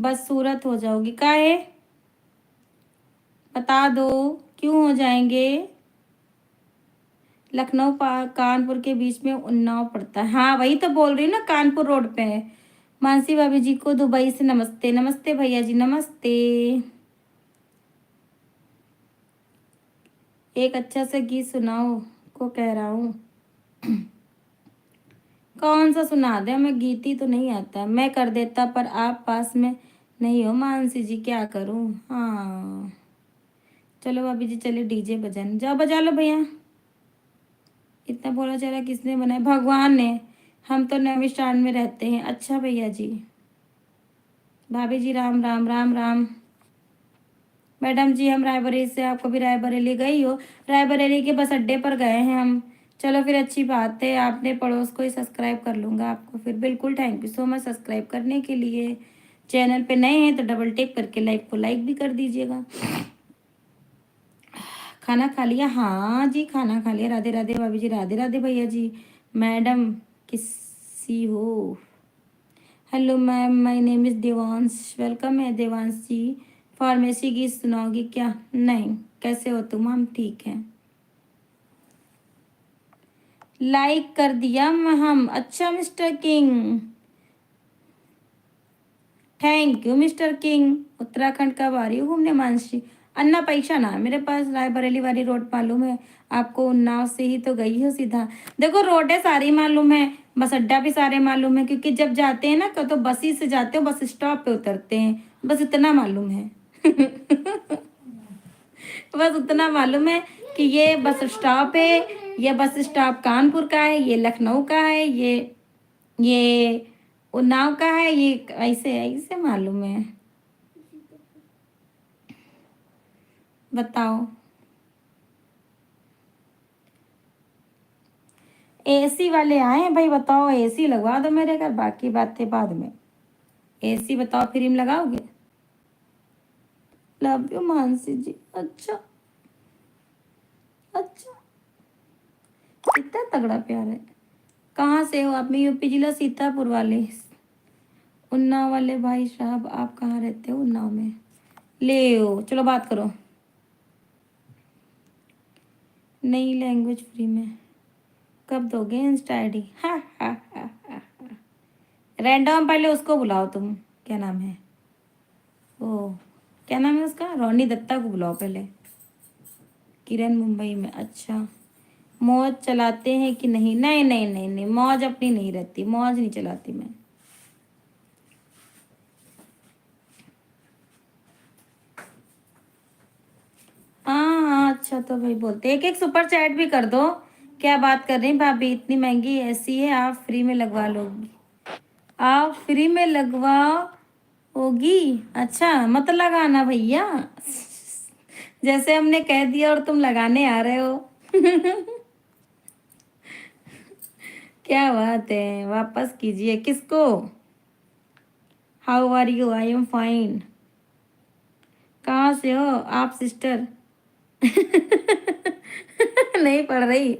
बस सूरत हो जाओगी काहे? बता दो क्यों हो जाएंगे? लखनऊ कानपुर के बीच में उन्नाव पड़ता है। हाँ वही तो बोल रही हूँ ना, कानपुर रोड पे है। मानसी भाभी जी को दुबई से नमस्ते। नमस्ते भैया जी, नमस्ते। एक अच्छा सा गीत सुनाओ को कह रहा हूँ। कौन सा सुना दे? मैं गीत ही तो नहीं आता, मैं कर देता पर आप पास में नहीं हो मानसी जी, क्या करूँ। हाँ चलो भाभी जी, चलिए डीजे बजाने जाओ, बजा लो भैया। इतना बोला चला किसने बनाया? भगवान ने। हम तो नवे स्टैंड में रहते हैं। अच्छा भैया जी। भाभी जी राम राम राम राम। मैडम जी हम रायबरेली से, आपको भी रायबरेली गई हो? रायबरेली के बस अड्डे पर गए हैं हम। चलो फिर अच्छी बात है, आपने पड़ोस को ही सब्सक्राइब कर लूँगा आपको फिर। बिल्कुल, thank you so much subscribe करने के लिए। चैनल पे नए हैं तो डबल टिक करके लाइक को लाइक भी कर दीजिएगा। खाना खा लिया? हाँ जी खाना खा लिया। राधे राधे भाभी जी, राधे राधे भैया जी। मैडम किसी हो? Hello ma'am, my name is Devansh. Welcome है देवांश जी। फार्मेसी की सुनाओगी क्या? नहीं। कैसे हो तुम? हम ठीक हैं। लाइक कर दिया हम। अच्छा mister king, thank you mister king. Uttarakhand कब आ रही हो घूमने मानसी? अन्ना पैसा ना है मेरे पास। रायबरेली वाली रोड मालूम है आपको? उन्नाव से ही तो गई हो सीधा। देखो रोडें सारी मालूम है, बस अड्डा भी सारे मालूम है, क्योंकि जब जाते हैं ना तो बस ही से जाते हो, बस स्टॉप पे उतरते हैं, बस इतना मालूम है। बस उतना मालूम है कि ये बस स्टॉप है, ये बस स्टॉप कानपुर का है, ये लखनऊ का है, ये उन्नाव का है, ये ऐसे ऐसे मालूम है। बताओ। एसी वाले आए हैं भाई, बताओ एसी लगवा दो मेरे घर, बाकी बातें बाद में। एसी बताओ फ्री में लगाओगे? लव यू मानसी जी। अच्छा अच्छा, इतना तगड़ा प्यार है। कहाँ से हो आप? मैं यूपी जिला सीतापुर वाले। उन्नाव वाले भाई साहब आप कहाँ रहते हो? उन्नाव में। ले ओ चलो बात करो। नई लैंग्वेज फ्री में कब दोगे इंस्टा आईडी? हाँ हाँ हाँ हाँ। रैंडम पहले उसको बुलाओ तुम, क्या नाम है ओ, क्या नाम है उसका? रोनी दत्ता को बुलाओ पहले। किरण मुंबई में, अच्छा। मौज चलाते हैं कि नहीं? नहीं नहीं नहीं नहीं, मौज अपनी नहीं रहती, मौज नहीं चलाती मैं। हाँ हाँ अच्छा, तो भाई बोलते एक एक सुपर चैट भी कर दो। क्या बात कर रही हैं भाभी, इतनी महंगी ऐसी है, आप फ्री में लगवा लोगी? आप फ्री में लगवा होगी? अच्छा मत लगाना भैया। जैसे हमने कह दिया और तुम लगाने आ रहे हो। क्या बात है, वापस कीजिए। किसको? How are you? I am fine. कहाँ से हो आप सिस्टर? नहीं पढ़ रही,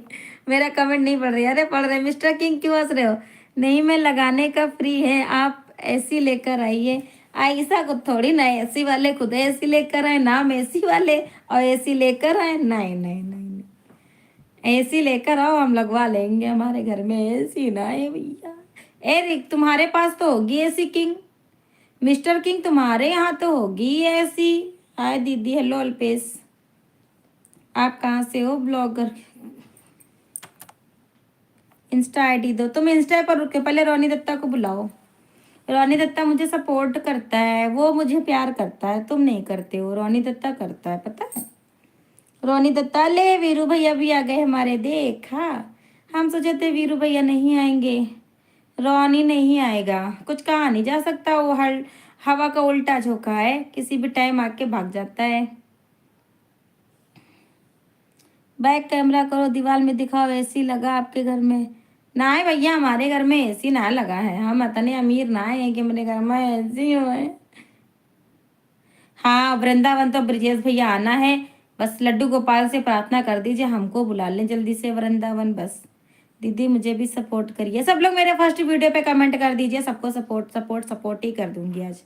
मेरा कमेंट नहीं पढ़ रही। अरे पढ़ रहे मिस्टर किंग, क्यों हंस रहे हो? नहीं मैं लगाने का फ्री है, आप एसी लेकर आइए। ऐसा कुछ थोड़ी ना, एसी वाले खुद एसी लेकर आए, नाम एसी वाले और एसी लेकर आए। नहीं नहीं नहीं नहीं, एसी लेकर आओ, हम लगवा लेंगे। हमारे घर में एसी ना है भैया। एरिक तुम्हारे पास तो होगी एसी किंग। मिस्टर किंग तुम्हारे यहाँ तो होगी एसी। हाय दीदी, हेलो अल्पेश। आप कहाँ से हो ब्लॉगर? इंस्टा आईडी दो। तुम इंस्टा पर रुके, पहले रोनी दत्ता को बुलाओ। रोनी दत्ता मुझे सपोर्ट करता है, वो मुझे प्यार करता है, तुम नहीं करते हो। रोनी दत्ता करता है, पता है। रोनी दत्ता, ले वीरू भैया भी आ गए हमारे, देखा। हम सोचे थे वीरू भैया नहीं आएंगे। रोनी नहीं आएगा, कुछ कहा नहीं जा सकता, वो हर हवा का उल्टा झोंका है, किसी भी टाइम आके भाग जाता है। बैक कैमरा करो, दीवार में दिखाओ एसी लगा आपके घर में। ना है भैया, हमारे घर में एसी ना लगा है, हम इतने अमीर ना है कि मेरे घर में एसी हो है। हाँ वृंदावन तो ब्रजेश भैया आना है। बस लड्डू गोपाल से प्रार्थना कर दीजिए हमको बुला लें जल्दी से वृंदावन बस। दीदी मुझे भी सपोर्ट करिए, सब लोग मेरे फर्स्ट वीडियो पे कमेंट कर दीजिए, सबको सपोर्ट सपोर्ट सपोर्ट ही कर दूंगी आज।